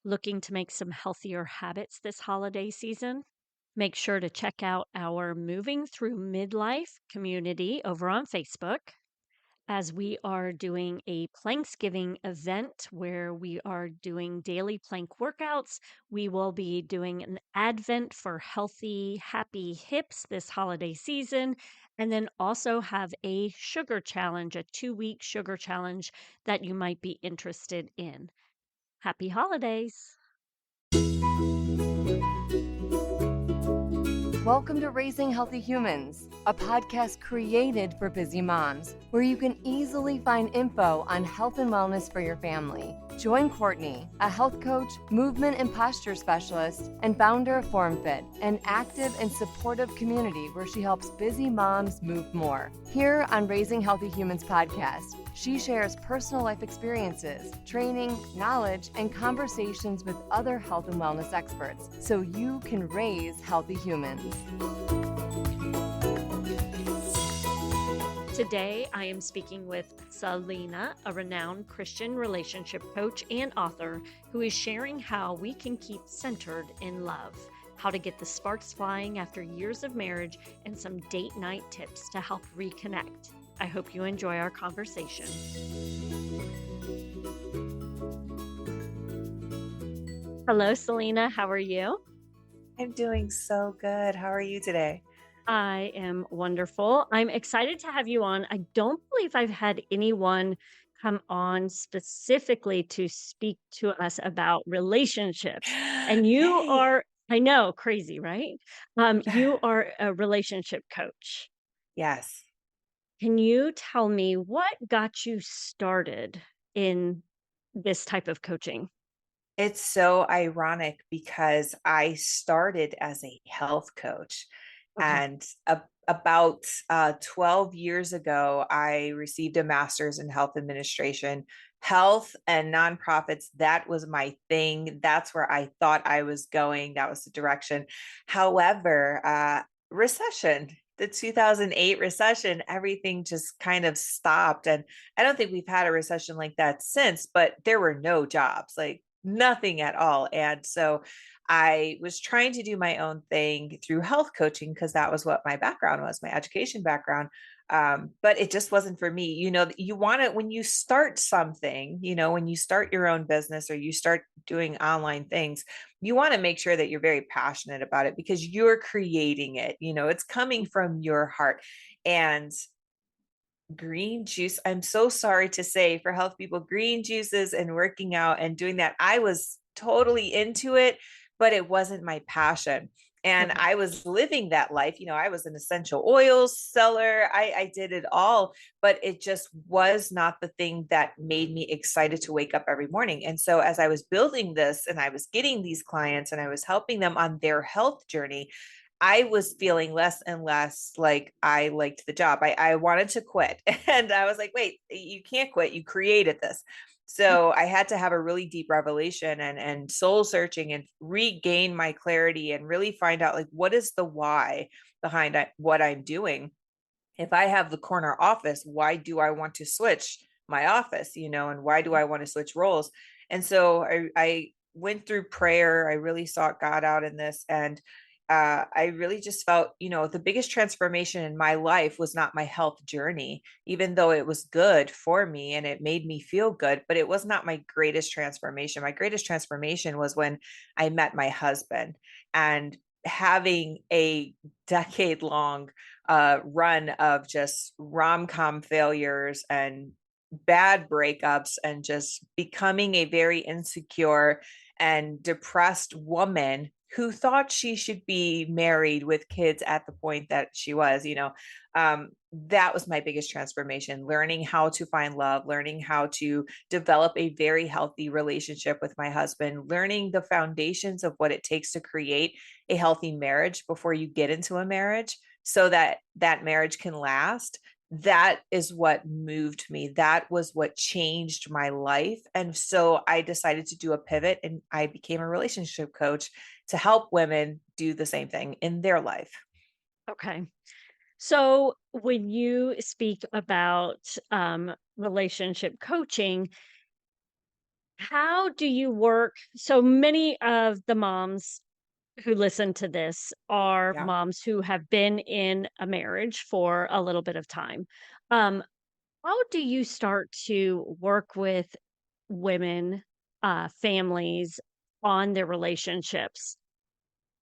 Looking to make some healthier habits this holiday season? Make sure to check out our Moving Through Midlife community over on Facebook, as we are doing a Planksgiving event where we are doing daily plank workouts. We will be doing an advent for healthy, happy hips this holiday season, and then also have a sugar challenge, a 2 week sugar challenge that you might be interested in. Happy holidays! Welcome to Raising Healthy Humans, a podcast created for busy moms, where you can easily find info on health and wellness for your family. Join Courtney, a health coach, movement and posture specialist, and founder of FormFit, an active and supportive community where she helps busy moms move more. Here on Raising Healthy Humans podcast, she shares personal life experiences, training, knowledge, and conversations with other health and wellness experts so you can raise healthy humans. Today, I am speaking with Salina, a renowned Christian relationship coach and author, who is sharing how we can keep centered in love, how to get the sparks flying after years of marriage, and some date night tips to help reconnect. I hope you enjoy our conversation. Hello, Selina. How are you? I'm doing so good. How are you today? I am wonderful. I'm excited to have you on. I don't believe I've had anyone come on specifically to speak to us about relationships. And you Yay. are, I know, crazy, right? You are a relationship coach. Yes. Can you tell me what got you started in this type of coaching? It's so ironic because I started as a health coach, Okay. and about 12 years ago, I received a master's in health administration. Health and nonprofits, that was my thing. That's where I thought I was going. That was the direction. However, recession, the 2008 recession, everything just kind of stopped. And I don't think we've had a recession like that since, but there were no jobs, like nothing at all. And so I was trying to do my own thing through health coaching because that was what my background was, my education background. But it just wasn't for me. You want to, when you start something, when you start your own business or you start doing online things, you want to make sure that you're very passionate about it because you're creating it. It's coming from your heart. And green juice, I'm so sorry to say, for health people, green juices and working out and doing that, I was totally into it, but it wasn't my passion. And Okay. I was living that life. I was an essential oils seller. I did it all, but it just was not the thing that made me excited to wake up every morning. And so as I was building this and I was getting these clients and I was helping them on their health journey, I was feeling less and less like I liked the job. I wanted to quit. And I was like, wait, you can't quit. You created this. So I had to have a really deep revelation and soul searching and regain my clarity and really find out, like, what is the why behind what I'm doing. If I have the corner office, why do I want to switch my office, and why do I want to switch roles? And so I went through prayer. I really sought God out in this. And I really just felt, the biggest transformation in my life was not my health journey, even though it was good for me and it made me feel good, but it was not my greatest transformation. My greatest transformation was when I met my husband, and having a decade long run of just rom-com failures and bad breakups and just becoming a very insecure and depressed woman who thought she should be married with kids at the point that she was, that was my biggest transformation, learning how to find love, learning how to develop a very healthy relationship with my husband, learning the foundations of what it takes to create a healthy marriage before you get into a marriage so that that marriage can last. That is what moved me. That was what changed my life. And so I decided to do a pivot and I became a relationship coach to help women do the same thing in their life. Okay. So when you speak about relationship coaching, How do you work? So many of the moms who listen to this are Yeah. moms who have been in a marriage for a little bit of time. Um, how do you start to work with women, families on their relationships?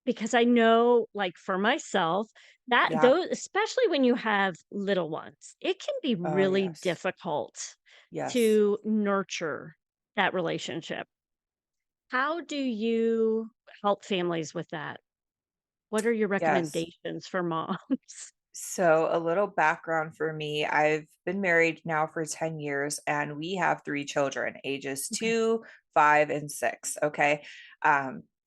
Because I know, like for myself, that Yeah. those, especially when you have little ones, it can be Oh, really yes. difficult Yes. to nurture that relationship. How do you help families with that? What are your Yes. recommendations for moms? So, a little background for me. I've been married now for 10 years and we have three children, ages Okay. 2, 5, and 6. Okay.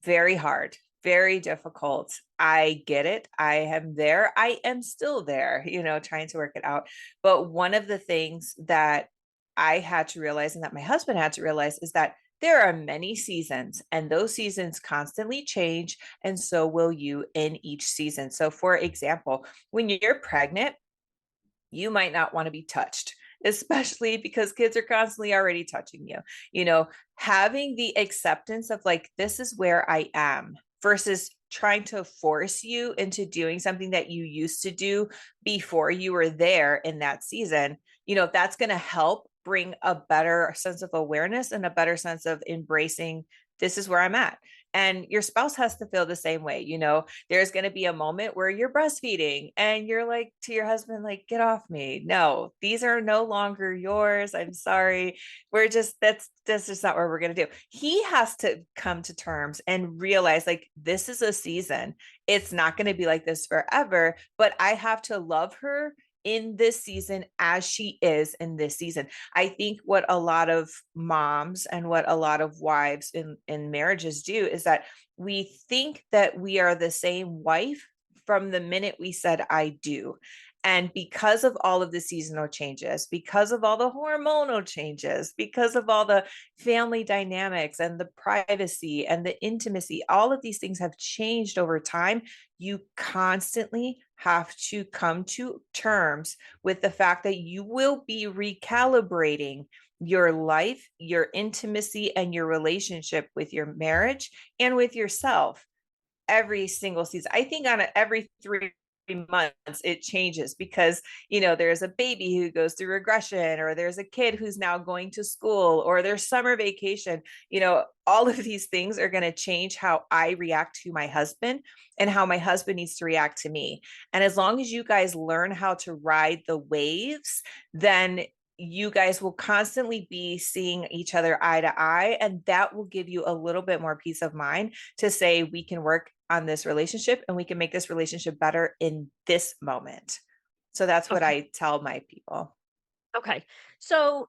Very hard, very difficult. I get it. I am there. I am still there, trying to work it out. But one of the things that I had to realize and that my husband had to realize is that there are many seasons and those seasons constantly change. And so will you in each season. So, for example, when you're pregnant, you might not want to be touched, especially because kids are constantly already touching you. You know, having the acceptance of like, this is where I am versus trying to force you into doing something that you used to do before you were there in that season, that's going to help bring a better sense of awareness and a better sense of embracing this is where I'm at. And your spouse has to feel the same way. There's going to be a moment where you're breastfeeding and you're like to your husband, like, get off me. No, these are no longer yours. I'm sorry. That's just not what we're going to do. He has to come to terms and realize like, this is a season. It's not going to be like this forever, but I have to love her in this season as she is in this season. I think what a lot of moms and what a lot of wives in marriages do is that we think that we are the same wife from the minute we said I do. And because of all of the seasonal changes, because of all the hormonal changes, because of all the family dynamics and the privacy and the intimacy, all of these things have changed over time. You constantly have to come to terms with the fact that you will be recalibrating your life, your intimacy, and your relationship with your marriage and with yourself every single season. I think on every 3 months it changes because there's a baby who goes through regression, or there's a kid who's now going to school, or there's summer vacation. All of these things are going to change how I react to my husband and how my husband needs to react to me. And as long as you guys learn how to ride the waves, then you guys will constantly be seeing each other eye to eye, and that will give you a little bit more peace of mind to say we can work on this relationship and we can make this relationship better in this moment. So that's what Okay. I tell my people. Okay. So,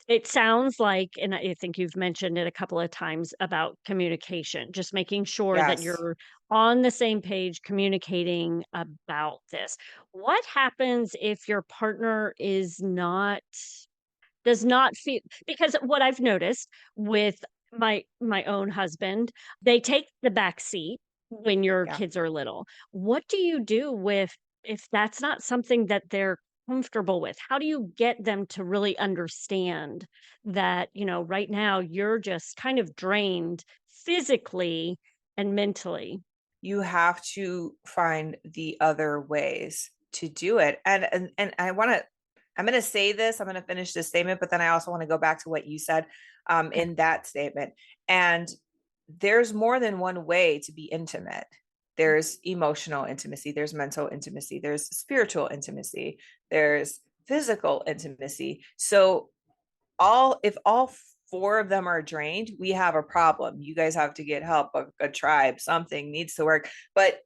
it sounds like, and I think you've mentioned it a couple of times about communication, just making sure that Yes. you're on the same page communicating about this. What happens if your partner is not does not feel, because what I've noticed with my own husband, they take the back seat when your Yeah. kids are little. What do you do with if that's not something that they're comfortable with? How do you get them to really understand that, right now you're just kind of drained physically and mentally? You have to find the other ways to do it. And I'm going to say this, I'm going to finish this statement, but then I also want to go back to what you said Okay. in that statement. And there's more than one way to be intimate. There's emotional intimacy, there's mental intimacy, there's spiritual intimacy, there's physical intimacy. So if all four of them are drained, we have a problem. You guys have to get help, a tribe, something needs to work. But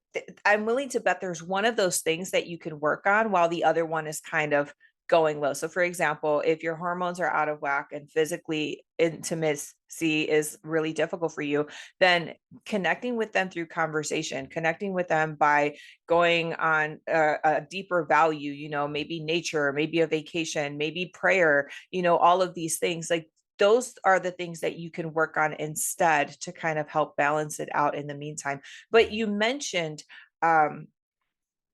I'm willing to bet there's one of those things that you can work on while the other one is kind of going low. So, for example, if your hormones are out of whack and physically intimacy is really difficult for you, then connecting with them through conversation, connecting with them by going on a deeper value, maybe nature, maybe a vacation, maybe prayer, all of these things, like those are the things that you can work on instead to kind of help balance it out in the meantime. But you mentioned um,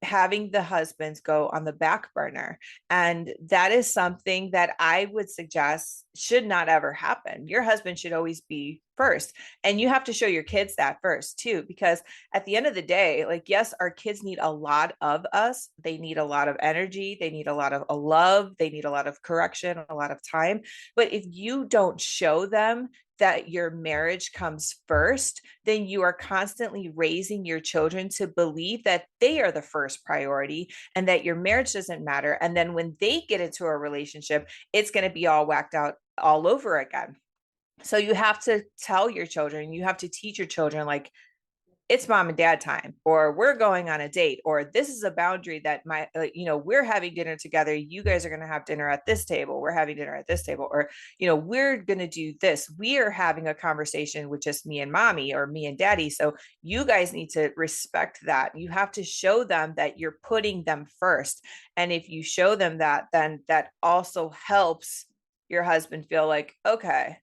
having the husbands go on the back burner. And that is something that I would suggest should not ever happen. Your husband should always be first. And you have to show your kids that first too, because at the end of the day, like, yes, our kids need a lot of us. They need a lot of energy. They need a lot of love. They need a lot of correction, a lot of time. But if you don't show them that your marriage comes first, then you are constantly raising your children to believe that they are the first priority and that your marriage doesn't matter. And then when they get into a relationship, it's going to be all whacked out all over again. So you have to tell your children, you have to teach your children, like, it's mom and dad time, or we're going on a date, or this is a boundary that we're having dinner together, you guys are going to have dinner at this table, we're having dinner at this table, or we're going to do this, we are having a conversation with just me and mommy or me and daddy, so you guys need to respect that. You have to show them that you're putting them first, and if you show them that, then that also helps your husband feel like, okay,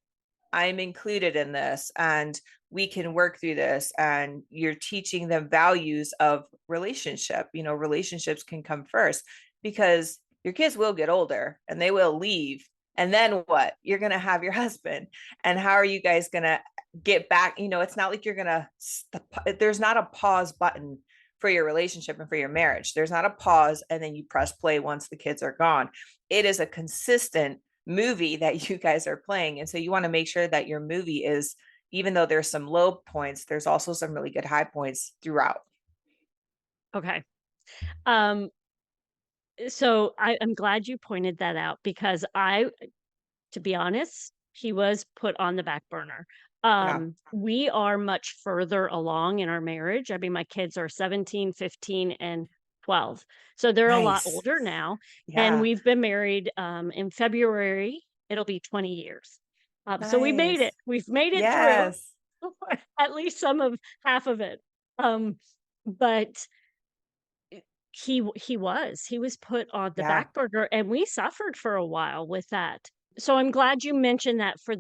I'm included in this and we can work through this. And you're teaching them values of relationship. Relationships can come first, because your kids will get older and they will leave. And then what? You're going to have your husband. And how are you guys going to get back? It's not like you're going to, there's not a pause button for your relationship and for your marriage. There's not a pause and then you press play once the kids are gone. It is a consistent movie that you guys are playing. And so you want to make sure that your movie is, even though there's some low points, there's also some really good high points throughout. Okay. Um, so I'm glad you pointed that out because to be honest, he was put on the back burner. Yeah. We are much further along in our marriage. I mean, my kids are 17, 15, and 12. So they're a lot Nice. older now. And Yeah. we've been married in February. It'll be 20 years. So we made Nice. it. We've made it through Yes. at least half of it. Um, but he was put on the Yeah. back burner, and we suffered for a while with that. So I'm glad you mentioned that for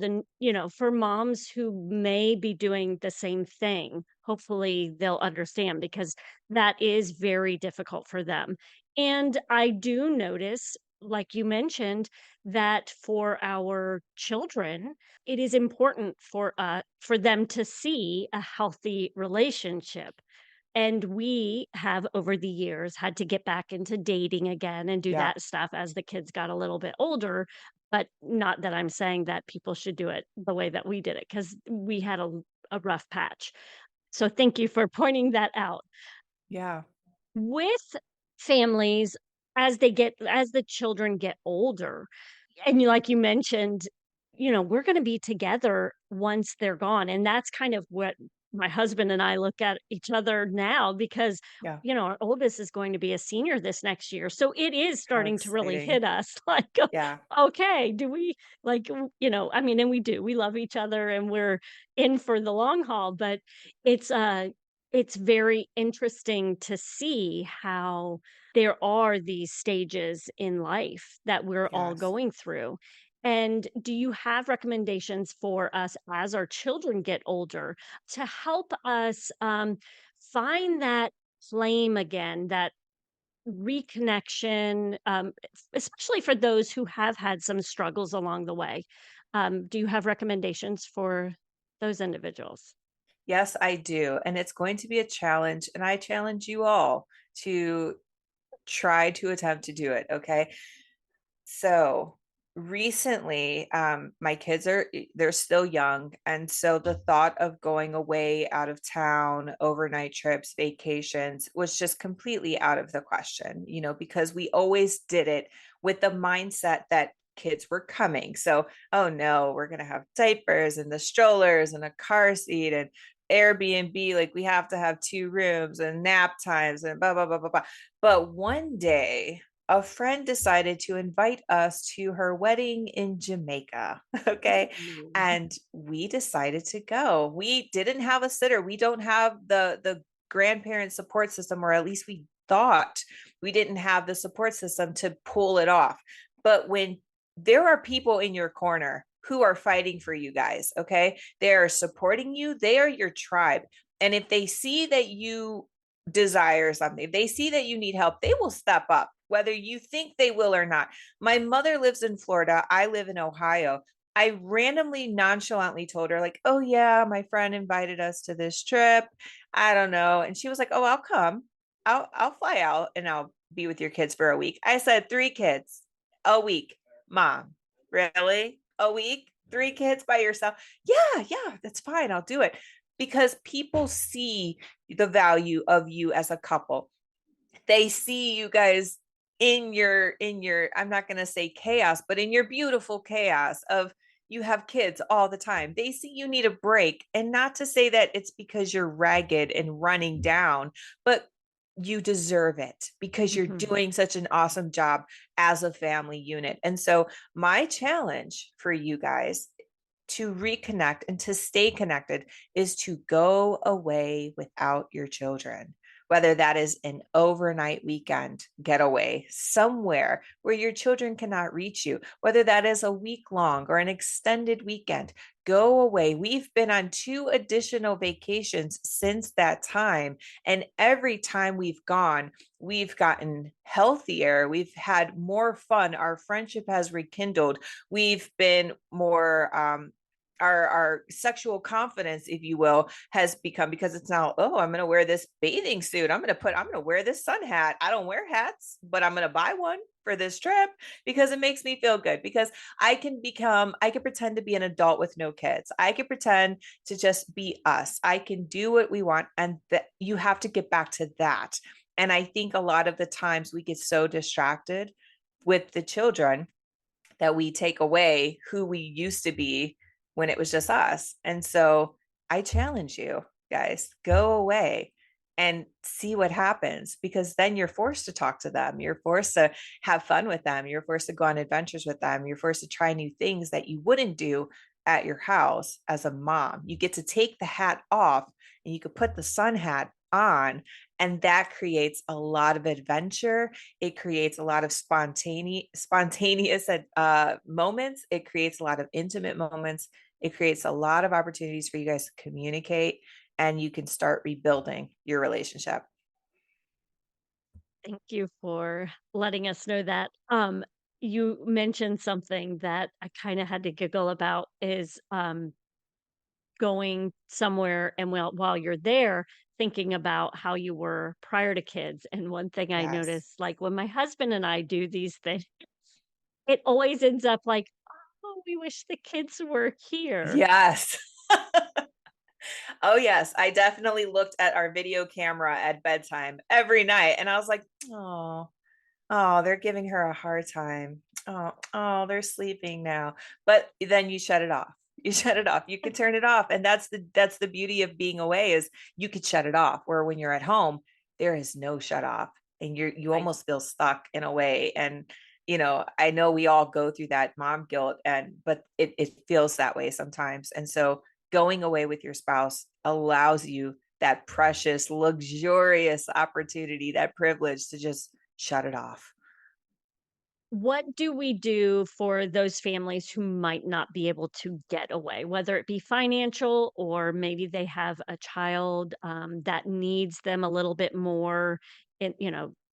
for moms who may be doing the same thing. Hopefully they'll understand because that is very difficult for them. And I do notice, like you mentioned, that for our children, it is important for them to see a healthy relationship. And we have, over the years, had to get back into dating again and do Yeah. that stuff as the kids got a little bit older, but not that I'm saying that people should do it the way that we did it, because we had a rough patch. So thank you for pointing that out. Yeah. With families, as the children get older, and like you mentioned, we're gonna be together once they're gone, and that's kind of what my husband and I look at each other now because, Yeah. our oldest is going to be a senior this next year, so it is How starting to really exciting. hit us, like, Yeah. okay, do we like, I mean, and we do, we love each other and we're in for the long haul, but it's, uh it's very interesting to see how there are these stages in life that we're all Yes. going through. And do you have recommendations for us as our children get older to help us find that flame again, that reconnection, especially for those who have had some struggles along the way? Do you have recommendations for those individuals? Yes, I do. And it's going to be a challenge. And I challenge you all to try to attempt to do it. Okay. So recently, my kids they're still young. And so the thought of going away out of town, overnight trips, vacations was just completely out of the question, because we always did it with the mindset that kids were coming. So, oh no, we're going to have diapers and the strollers and a car seat and Airbnb, like we have to have 2 rooms and nap times and blah, blah, blah, blah, blah. But one day, a friend decided to invite us to her wedding in Jamaica. Okay. Ooh. And we decided to go. We didn't have a sitter. We don't have the grandparent support system, or at least we thought we didn't have the support system to pull it off. But when there are people in your corner who are fighting for you guys, okay, they are supporting you, they are your tribe. And if they see that you desire something, if they see that you need help, they will step up, whether you think they will or not. My mother lives in Florida. I live in Ohio. I randomly, nonchalantly told her, like, oh, yeah, my friend invited us to this trip. I don't know. And she was like, oh, I'll come. I'll fly out and I'll be with your kids for a week. I said, 3 kids a week. Mom, really? A week? 3 kids by yourself? Yeah, that's fine. I'll do it. Because people see the value of you as a couple. They see you guys in your I'm not going to say chaos, but in your beautiful chaos of you have kids all the time. They see you need a break, and not to say that it's because you're ragged and running down, but you deserve it because you're Mhm. doing such an awesome job as a family unit. And so my challenge for you guys to reconnect and to stay connected is to go away without your children, whether that is an overnight weekend getaway somewhere where your children cannot reach you, whether that is a week long or an extended weekend. Go away. We've been on 2 additional vacations since that time. And every time we've gone, we've gotten healthier. We've had more fun. Our friendship has rekindled. We've been more our sexual confidence, if you will, has become, because it's now, oh, I'm going to wear this bathing suit. I'm going to wear this sun hat. I don't wear hats, but I'm going to buy one for this trip because it makes me feel good, because I can pretend to be an adult with no kids. I can pretend to just be us. I can do what we want. And that you have to get back to that. And I think a lot of the times we get so distracted with the children that we take away who we used to be when it was just us. And so I challenge you guys, go away and see what happens, because then you're forced to talk to them. You're forced to have fun with them. You're forced to go on adventures with them. You're forced to try new things that you wouldn't do at your house as a mom. You get to take the hat off and you could put the sun hat on, and that creates a lot of adventure. It creates a lot of spontaneous moments. It creates a lot of intimate moments. It creates a lot of opportunities for you guys to communicate, and you can start rebuilding your relationship. Thank you for letting us know that. You mentioned something that I kind of had to giggle about is going somewhere and while you're there, thinking about how you were prior to kids. And one thing I Yes. noticed, like when my husband and I do these things, it always ends up like, oh, we wish the kids were here. Yes. Oh, yes. I definitely looked at our video camera at bedtime every night and I was like, oh, oh, they're giving her a hard time. Oh, they're sleeping now. But then you shut it off. You shut it off. You can turn it off. And that's the beauty of being away, is you could shut it off. Where when you're at home, there is no shut off. And you Right. almost feel stuck in a way. And I know we all go through that mom guilt, but it feels that way sometimes. And so going away with your spouse allows you that precious, luxurious opportunity, that privilege to just shut it off. What do we do for those families who might not be able to get away, whether it be financial or maybe they have a child that needs them a little bit more,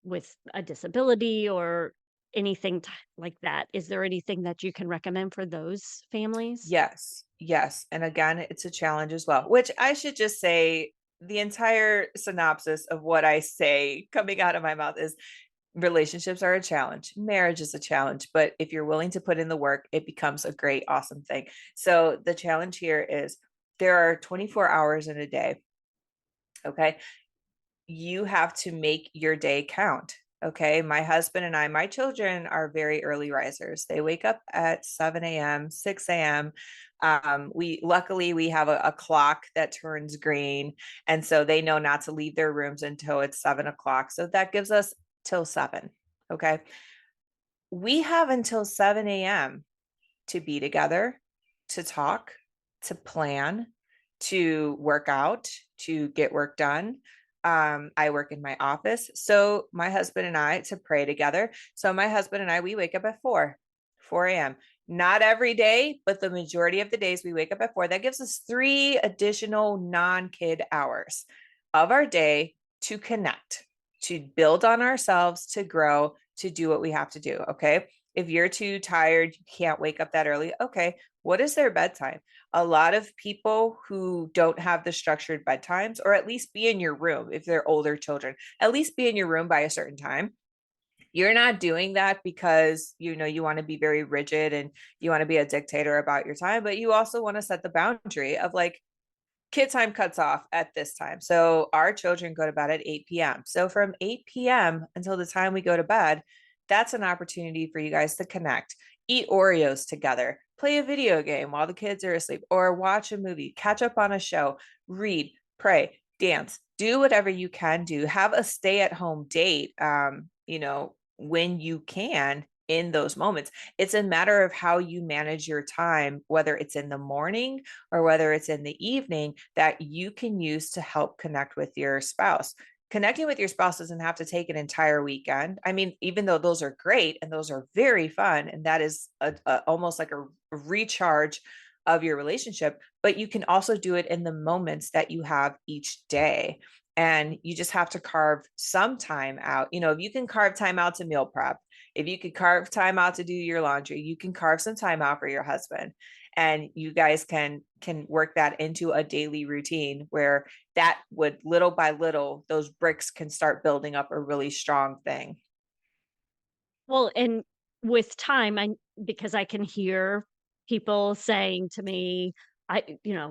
with a disability or anything like that? Is there anything that you can recommend for those families? Yes, yes. And again, it's a challenge as well, which I should just say the entire synopsis of what I say coming out of my mouth is relationships are a challenge. Marriage is a challenge, but if you're willing to put in the work, it becomes a great, awesome thing. So the challenge here is there are 24 hours in a day. Okay. You have to make your day count. Okay. My husband and my children are very early risers. They wake up at 7 a.m., 6 a.m. Luckily we have a clock that turns green. And so they know not to leave their rooms until it's 7 o'clock. So that gives us till 7. Okay. We have until 7 a.m. to be together, to talk, to plan, to work out, to get work done. I work in my office. So my husband and I to pray together. So my husband and I, we wake up at 4 a.m. Not every day, but the majority of the days we wake up at 4. That gives us 3 additional non-kid hours of our day to connect, to build on ourselves, to grow, to do what we have to do. Okay. If you're too tired, you can't wake up that early. Okay. What is their bedtime? A lot of people who don't have the structured bedtimes, or at least be in your room, if they're older children, at least be in your room by a certain time. You're not doing that because you want to be very rigid and you want to be a dictator about your time, but you also want to set the boundary of like, kid time cuts off at this time. So our children go to bed at 8 p.m. So from 8 p.m. until the time we go to bed, that's an opportunity for you guys to connect, eat Oreos together, play a video game while the kids are asleep, or watch a movie, catch up on a show, read, pray, dance, do whatever you can do. Have a stay at home date, when you can in those moments. It's a matter of how you manage your time, whether it's in the morning or whether it's in the evening, that you can use to help connect with your spouse. Connecting with your spouse doesn't have to take an entire weekend. I mean, even though those are great and those are very fun, and that is almost like a recharge of your relationship, but you can also do it in the moments that you have each day. And you just have to carve some time out. If you can carve time out to meal prep, if you could carve time out to do your laundry, you can carve some time out for your husband, and you guys can work that into a daily routine where that would, little by little, those bricks can start building up a really strong thing. Well, and with time, because I can hear people saying to me,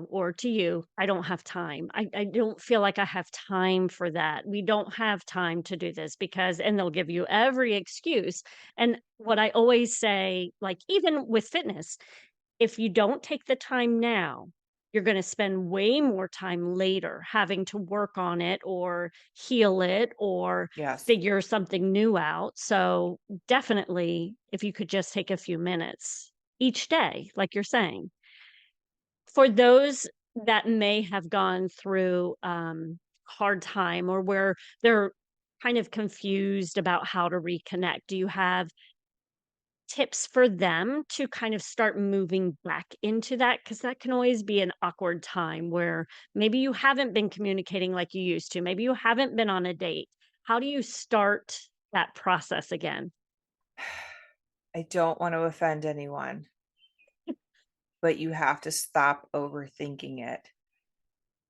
or to you, I don't have time. I don't feel like I have time for that. We don't have time to do this because, and they'll give you every excuse. And what I always say, like, even with fitness, if you don't take the time now, you're gonna spend way more time later having to work on it or heal it or Yes. figure something new out. So, definitely, if you could just take a few minutes each day, like you're saying. For those that may have gone through, hard time or where they're kind of confused about how to reconnect, do you have tips for them to kind of start moving back into that? Because that can always be an awkward time where maybe you haven't been communicating like you used to. Maybe you haven't been on a date. How do you start that process again? I don't want to offend anyone, but you have to stop overthinking it.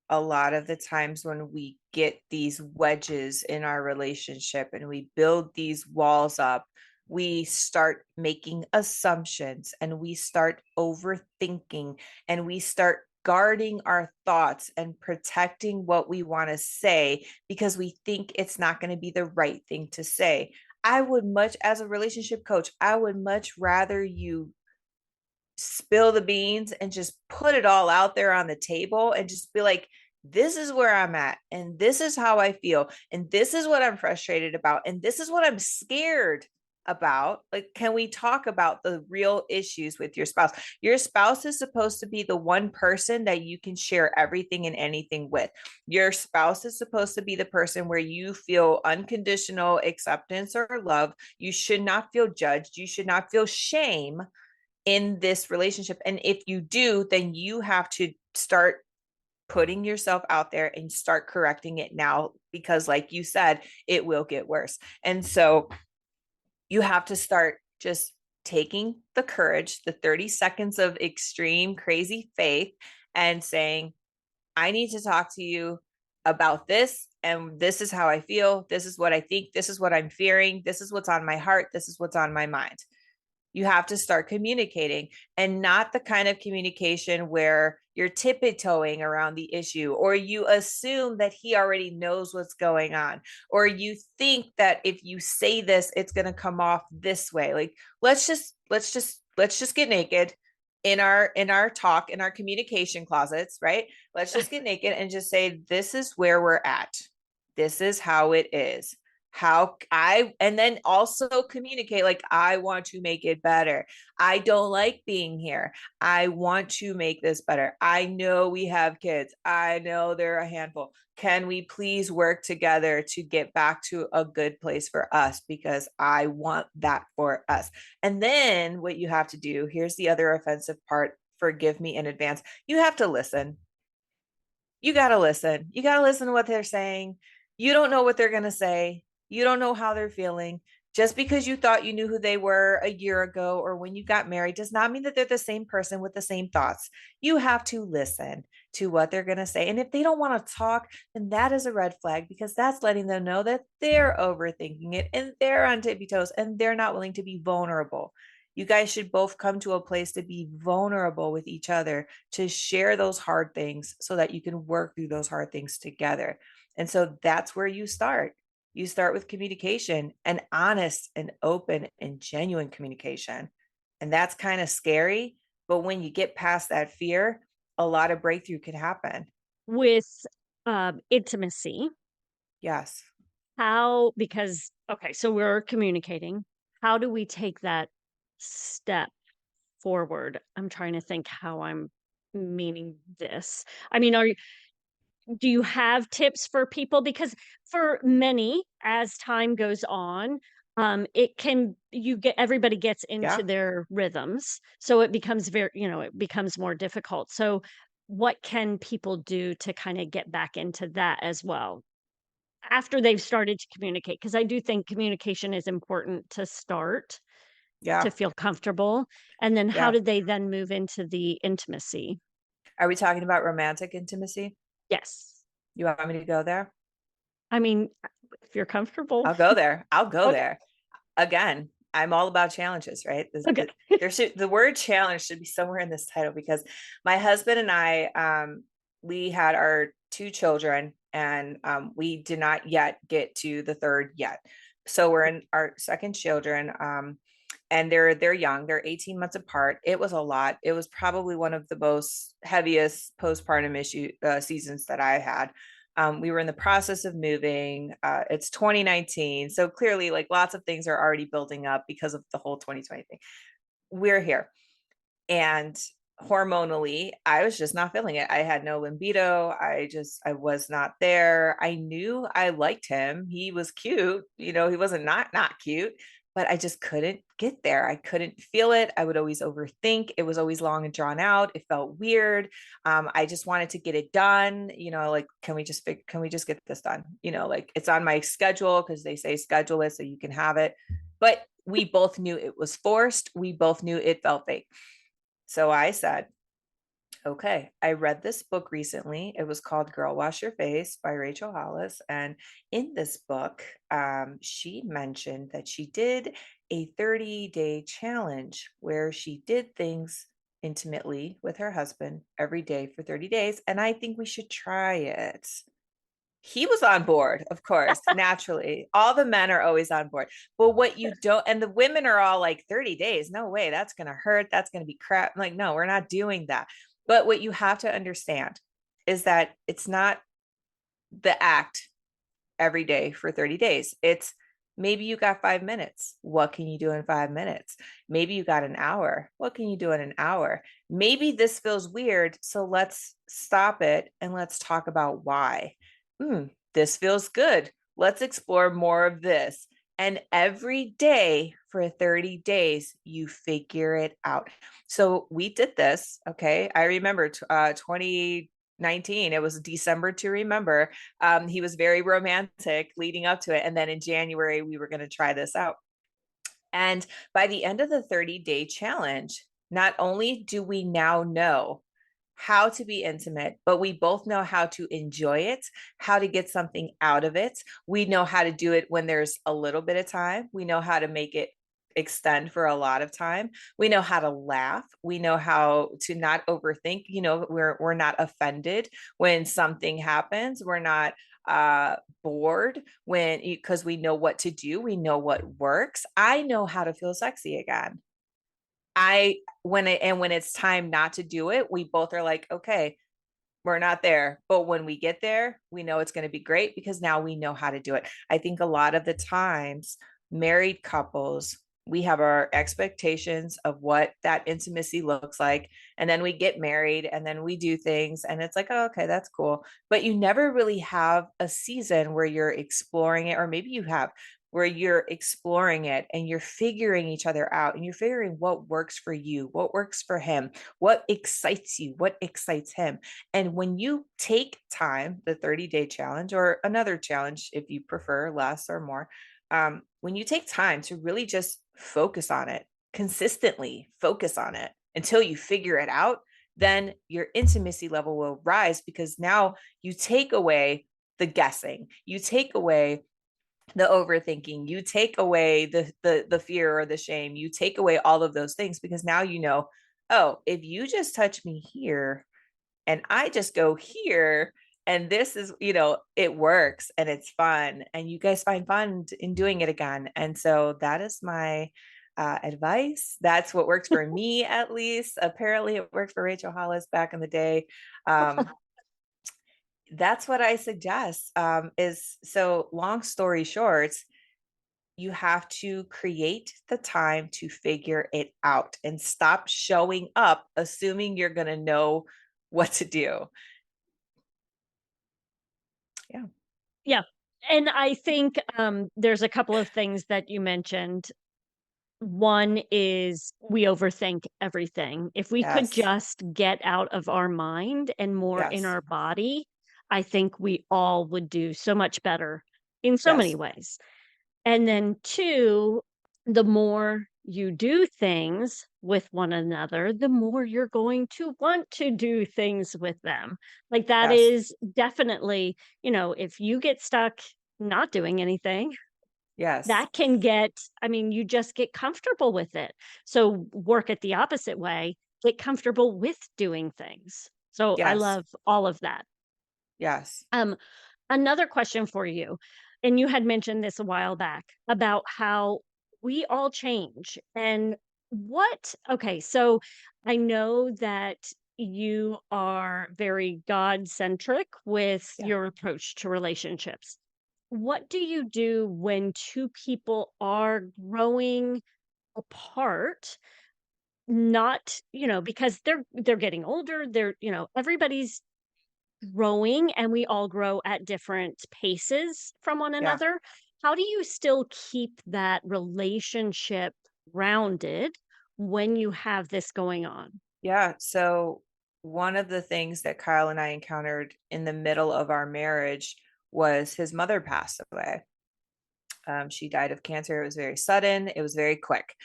A lot of the times when we get these wedges in our relationship and we build these walls up, we start making assumptions and we start overthinking and we start guarding our thoughts and protecting what we want to say because we think it's not going to be the right thing to say. I would much, as a relationship coach, I would much rather you spill the beans and just put it all out there on the table and just be like, this is where I'm at, and this is how I feel, and this is what I'm frustrated about, and this is what I'm scared about. Like, can we talk about the real issues with your spouse? Your spouse is supposed to be the one person that you can share everything and anything with. Your spouse is supposed to be the person where you feel unconditional acceptance or love. You should not feel judged. You should not feel shame in this relationship. And if you do, then you have to start putting yourself out there and start correcting it now, because like you said, it will get worse. And so you have to start just taking the courage, the 30 seconds of extreme crazy faith, and saying, I need to talk to you about this, and this is how I feel, this is what I think, this is what I'm fearing, this is what's on my heart, this is what's on my mind. You have to start communicating, and not the kind of communication where you're tiptoeing around the issue, or you assume that he already knows what's going on, or you think that if you say this, it's going to come off this way. Like, let's just get naked in our talk, in our communication closets, right? Let's just get naked and just say, this is where we're at. This is how it is. And then also communicate, like, I want to make it better. I don't like being here. I want to make this better. I know we have kids. I know they're a handful. Can we please work together to get back to a good place for us? Because I want that for us. And then what you have to do, here's the other offensive part. Forgive me in advance. You have to listen. You got to listen. You got to listen to what they're saying. You don't know what they're going to say. You don't know how they're feeling. Just because you thought you knew who they were a year ago or when you got married does not mean that they're the same person with the same thoughts. You have to listen to what they're going to say. And if they don't want to talk, then that is a red flag, because that's letting them know that they're overthinking it and they're on tippy toes and they're not willing to be vulnerable. You guys should both come to a place to be vulnerable with each other, to share those hard things so that you can work through those hard things together. And so that's where you start. You start with communication, and honest and open and genuine communication. And that's kind of scary. But when you get past that fear, a lot of breakthrough can happen. With intimacy, Yes. how, because, okay, so we're communicating. How do we take that step forward? I'm trying to think how I'm meaning this. I mean, do you have tips for people? Because for many, as time goes on, it can you get everybody gets into Yeah. their rhythms, so it becomes very, it becomes more difficult. So, what can people do to kind of get back into that as well after they've started to communicate? Because I do think communication is important to start to Yeah. feel comfortable, and then how Yeah. did they then move into the intimacy? Are we talking about romantic intimacy? Yes, You want me to go there? I mean, if you're comfortable. I'll go there. I'll go Okay. there. Again, I'm all about challenges, right? Okay. The word challenge should be somewhere in this title, because my husband and I, we had our two children, and we did not yet get to the third yet. So we're in our second children, and they're young. They're 18 months apart. It was a lot. It was probably one of the most heaviest postpartum seasons that I had. We were in the process of moving. It's 2019. So clearly, like, lots of things are already building up because of the whole 2020 thing. We're here. And hormonally, I was just not feeling it. I had no libido. I was not there. I knew I liked him. He was cute. He wasn't not cute, but I just couldn't get there. I couldn't feel it. I would always overthink. It was always long and drawn out. It felt weird. I just wanted to get it done. Like, can we just get this done? Like, it's on my schedule because they say schedule it so you can have it. But we both knew it was forced. We both knew it felt fake. So I said, okay, I read this book recently. It was called Girl Wash Your Face by Rachel Hollis. And in this book, she mentioned that she did a 30-day challenge where she did things intimately with her husband every day for 30 days. And I think we should try it. He was on board, of course, naturally. All the men are always on board. But what you don't, and the women are all like, 30 days, no way, that's going to hurt. That's going to be crap. I'm like, no, we're not doing that. But what you have to understand is that it's not the act every day for 30 days. It's maybe you got 5 minutes. What can you do in 5 minutes? Maybe you got an hour. What can you do in an hour? Maybe this feels weird. So let's stop it and let's talk about why. This feels good. Let's explore more of this. And every day for 30 days, you figure it out. So we did this. Okay. I remember 2019, it was December to remember. He was very romantic leading up to it. And then in January, we were going to try this out. And by the end of the 30-day challenge, not only do we now know how to be intimate, but we both know how to enjoy it, how to get something out of it. We know how to do it when there's a little bit of time. We know how to make it extend for a lot of time. We know how to laugh. We know how to not overthink. We're not offended when something happens. We're not bored because we know what to do. We know what works. I know how to feel sexy again. When it's time not to do it, we both are like, okay, we're not there. But when we get there, we know it's going to be great because now we know how to do it. I think a lot of the times, married couples, we have our expectations of what that intimacy looks like. And then we get married and then we do things and it's like, oh, okay, that's cool. But you never really have a season where you're exploring it, or maybe you have, where you're exploring it and you're figuring each other out and you're figuring what works for you, what works for him, what excites you, what excites him. And when you take time, the 30-day challenge or another challenge, if you prefer less or more, when you take time to really just focus on it, consistently focus on it until you figure it out, then your intimacy level will rise because now you take away the guessing, you take away the overthinking, you take away the fear or the shame, you take away all of those things because now you know, oh, if you just touch me here and I just go here and this is, it works and it's fun and you guys find fun in doing it again. And so that is my advice. That's what works for me, at least. Apparently it worked for Rachel Hollis back in the day. Um, that's what I suggest. Is so long story short, you have to create the time to figure it out and stop showing up assuming you're going to know what to do. Yeah. Yeah. And I think, there's a couple of things that you mentioned. One is we overthink everything. If we could Yes. just get out of our mind and more in Yes. our body, I think we all would do so much better in so many Yes. ways. And then 2, the more you do things with one another, the more you're going to want to do things with them. Like, that Yes. is definitely, if you get stuck not doing anything, Yes. that can get, I mean, you just get comfortable with it. So work it the opposite way, get comfortable with doing things. So I Yes. love all of that. Yes. Um, Another question for you, and you had mentioned this a while back about how we all change. And okay, so I know that you are very God centric with Yeah. your approach to relationships. What do you do when two people are growing apart? Not, because they're getting older, everybody's growing and we all grow at different paces from one Yeah. another. How do you still keep that relationship grounded when you have this going on? Yeah. So one of the things that Kyle and I encountered in the middle of our marriage was his mother passed away. She died of cancer. It was very sudden. It was very quick.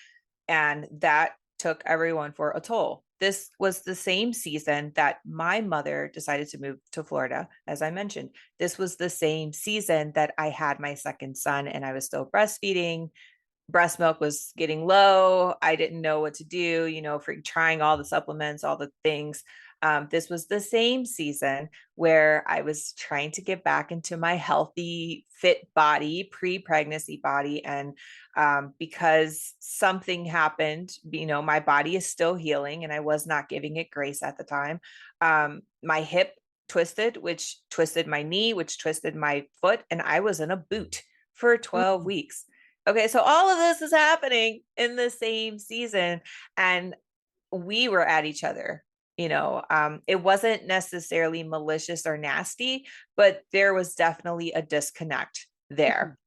And that took everyone for a toll. This was the same season that my mother decided to move to Florida, as I mentioned. This was the same season that I had my second son and I was still breastfeeding. Breast milk was getting low. I didn't know what to do, for trying all the supplements, all the things. This was the same season where I was trying to get back into my healthy, fit body, pre pregnancy body. And because something happened, my body is still healing and I was not giving it grace at the time. My hip twisted, which twisted my knee, which twisted my foot. And I was in a boot for 12 Mm, weeks. Okay, so all of this is happening in the same season, and we were at each other. It wasn't necessarily malicious or nasty, but there was definitely a disconnect mhm, there.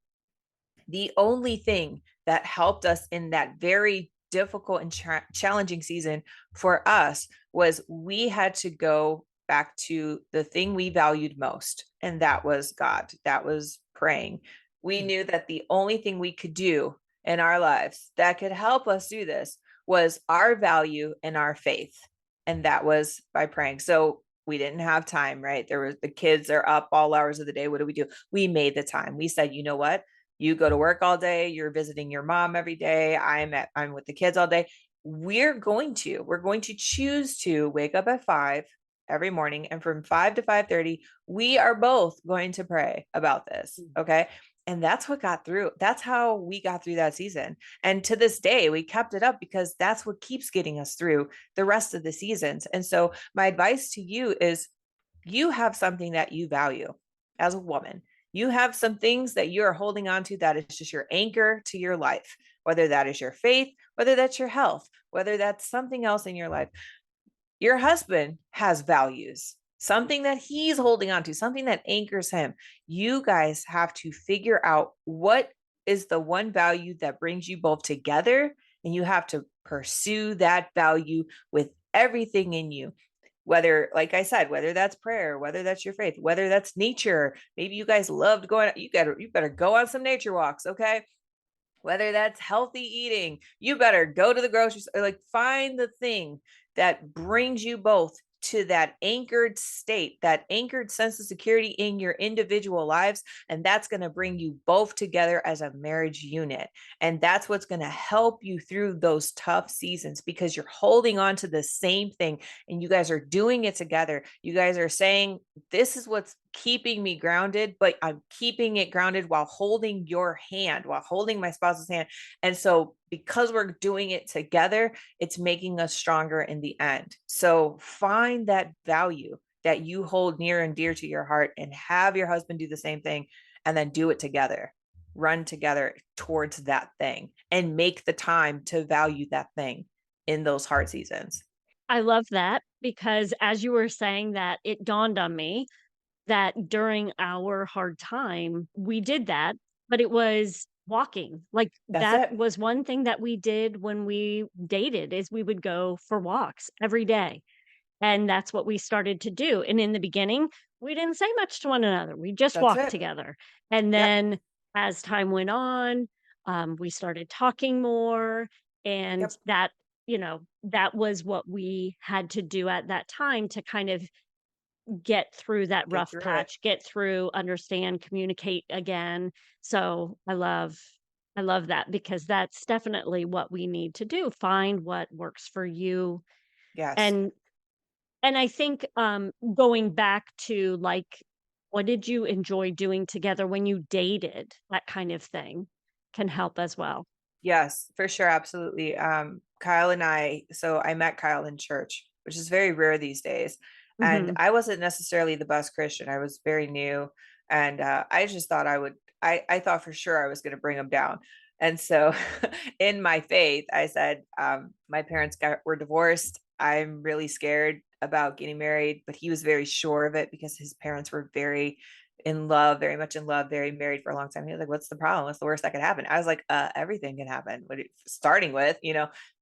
The only thing that helped us in that very difficult and challenging season for us was we had to go back to the thing we valued most, and that was God. That was praying. We mm, knew that the only thing we could do in our lives that could help us do this was our value and our faith. And that was by praying. So we didn't have time, right? There was the kids are up all hours of the day. What do we do? We made the time. We said, you know what? You go to work all day, you're visiting your mom every day, I'm with the kids all day. We're going to choose to wake up at 5 every morning, and from 5 to 5:30 we are both going to pray about this. mm, Okay. And that's how we got through that season. And to this day we kept it up because that's what keeps getting us through the rest of the seasons. And so my advice to you is, you have something that you value as a woman. You have some things that you're holding on to that is just your anchor to your life, whether that is your faith, whether that's your health, whether that's something else in your life. Your husband has values, something that he's holding on to, something that anchors him. You guys have to figure out what is the one value that brings you both together, and you have to pursue that value with everything in you. Whether, like I said, whether that's prayer, whether that's your faith, whether that's nature. Maybe you guys loved going, you better go on some nature walks, okay? Whether that's healthy eating, you better go to the grocery store. Like, find the thing that brings you both to that anchored state, that anchored sense of security in your individual lives. And that's going to bring you both together as a marriage unit. And that's what's going to help you through those tough seasons, because you're holding on to the same thing and you guys are doing it together. You guys are saying, this is what's keeping me grounded, but I'm keeping it grounded while holding your hand, while holding my spouse's hand. And so, because we're doing it together, it's making us stronger in the end. So find that value that you hold near and dear to your heart, and have your husband do the same thing, and then do it together. Run together towards that thing and make the time to value that thing in those hard seasons. I love that because as you were saying that, it dawned on me that during our hard time, we did that, but it was walking. Like, That's that it. was one thing that we did when we dated is we would go for walks every day. And that's what we started to do. And in the beginning, we didn't say much to one another. We just That's walked it. together. And Yep. then as time went on, we started talking more. And Yep. that, that was what we had to do at that time to kind of get through that Get rough through it. patch, get through, understand, communicate again. So I love that because that's definitely what we need to do. Find what works for you. Yes. And and I think going back to like what did you enjoy doing together when you dated? That kind of thing can help as well. Yes, for sure. Absolutely. Kyle and so I met Kyle in church, which is very rare these days. And Mhm. I wasn't necessarily the best Christian. I was very new. And I just thought I thought for sure I was going to bring him down. And so in my faith, I said, my parents were divorced. I'm really scared about getting married, but he was very sure of it because his parents were very in love, very much in love, very married for a long time. He was like, "What's the problem? What's the worst that could happen?" I was like, everything can happen. Starting with,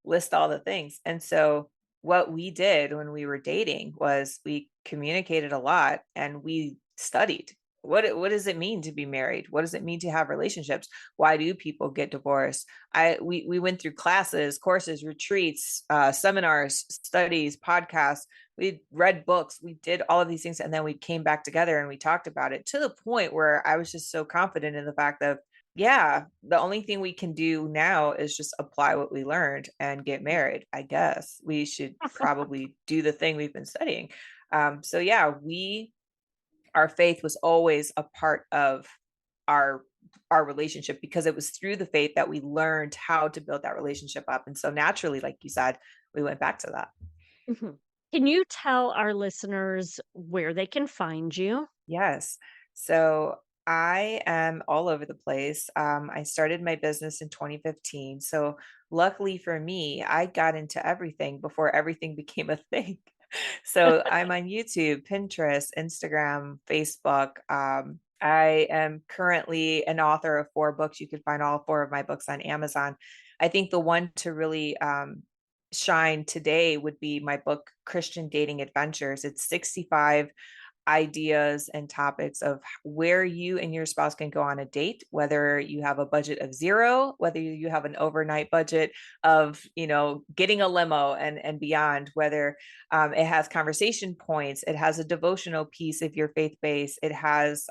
list all the things." And so, what we did when we were dating was we communicated a lot and we studied. What does it mean to be married? What does it mean to have relationships? Why do people get divorced? We went through classes, courses, retreats, seminars, studies, podcasts. We read books, we did all of these things, and then we came back together and we talked about it, to the point where I was just so confident in the fact that, yeah, the only thing we can do now is just apply what we learned and get married. I guess we should probably do the thing we've been studying. So yeah, our faith was always a part of our our relationship, because it was through the faith that we learned how to build that relationship up. And so naturally, like you said, we went back to that. Mhm. Can you tell our listeners where they can find you? Yes. So I am all over the place. I started my business in 2015. So luckily for me, I got into everything before everything became a thing. So I'm on YouTube, Pinterest, Instagram, Facebook. I am currently an author of 4 books. You can find all 4 of my books on Amazon. I think the one to really shine today would be my book, Christian Dating Adventures. It's 65 ideas and topics of where you and your spouse can go on a date, whether you have a budget of 0, whether you have an overnight budget of, getting a limo and beyond, whether it has conversation points, it has a devotional piece if you're faith-based, it has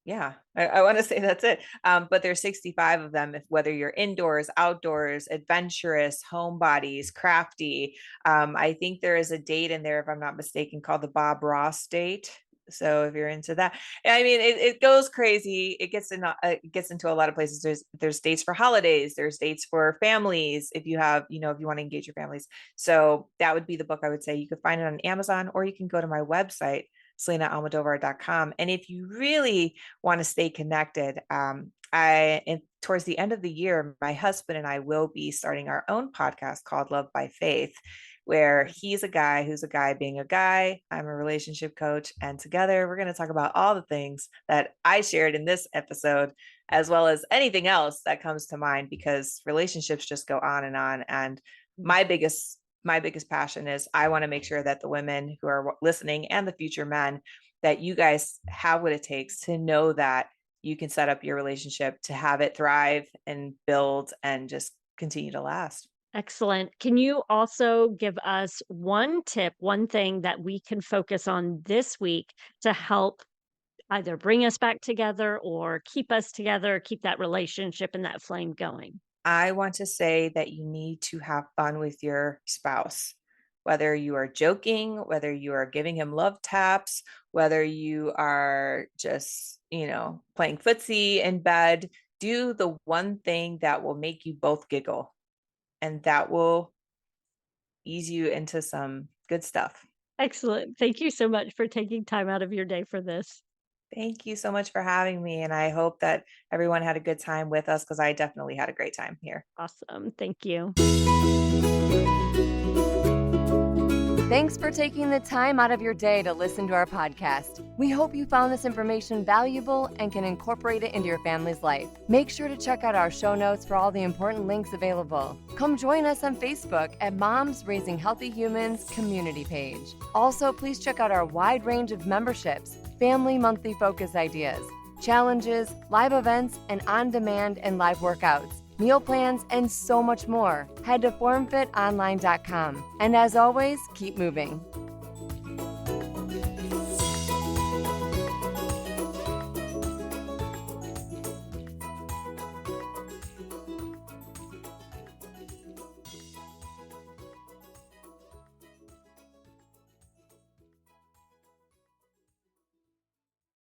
yeah, I want to say that's it. But there's 65 of them, if whether you're indoors, outdoors, adventurous, homebodies, crafty. I think there is a date in there, if I'm not mistaken, called the Bob Ross date. So if you're into that, I mean, it goes crazy. It gets into a lot of places. There's dates for holidays. There's dates for families. If you have, if you want to engage your families. So that would be the book I would say. You could find it on Amazon, or you can go to my website, SelinaAlmodovar.com. And if you really want to stay connected, towards the end of the year, my husband and I will be starting our own podcast called Love by Faith. where he's a guy who's a guy being a guy. I'm a relationship coach. And together we're going to talk about all the things that I shared in this episode, as well as anything else that comes to mind, because relationships just go on and on. And my biggest passion is I want to make sure that the women who are listening and the future men, that you guys have what it takes to know that you can set up your relationship to have it thrive and build and just continue to last. Excellent. Can you also give us one tip, one thing that we can focus on this week to help either bring us back together or keep us together, keep that relationship and that flame going? I want to say that you need to have fun with your spouse, whether you are joking, whether you are giving him love taps, whether you are just, playing footsie in bed. Do the one thing that will make you both giggle, and that will ease you into some good stuff. Excellent. Thank you so much for taking time out of your day for this. Thank you so much for having me. And I hope that everyone had a good time with us, because I definitely had a great time here. Awesome. Thank you. Thanks for taking the time out of your day to listen to our podcast. We hope you found this information valuable and can incorporate it into your family's life. Make sure to check out our show notes for all the important links available. Come join us on Facebook at Moms Raising Healthy Humans community page. Also, please check out our wide range of memberships, family monthly focus ideas, challenges, live events, and on-demand and live workouts, meal plans, and so much more. Head to formfitonline.com. And as always, keep moving.